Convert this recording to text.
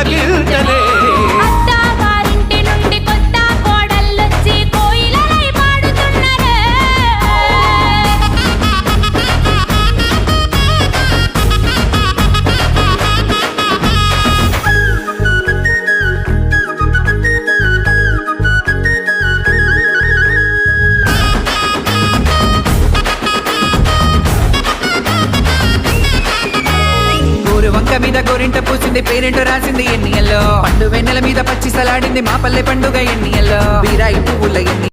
పులకిల్చలే. అత్తవారింటి నుండి కొత్త కోడళ్ళొచ్చి కోయిలలై పాడుతున్నరే. ఊరు వంక మీద గోరింట పూసింది పేరెంటో రాసింది ఎన్నియల్లో పండు వెన్నెల మీద పచ్చి సలాడింది మా పల్లె పండుగ ఎన్నియల్లో వీరాయి పువ్వుల ఎన్ని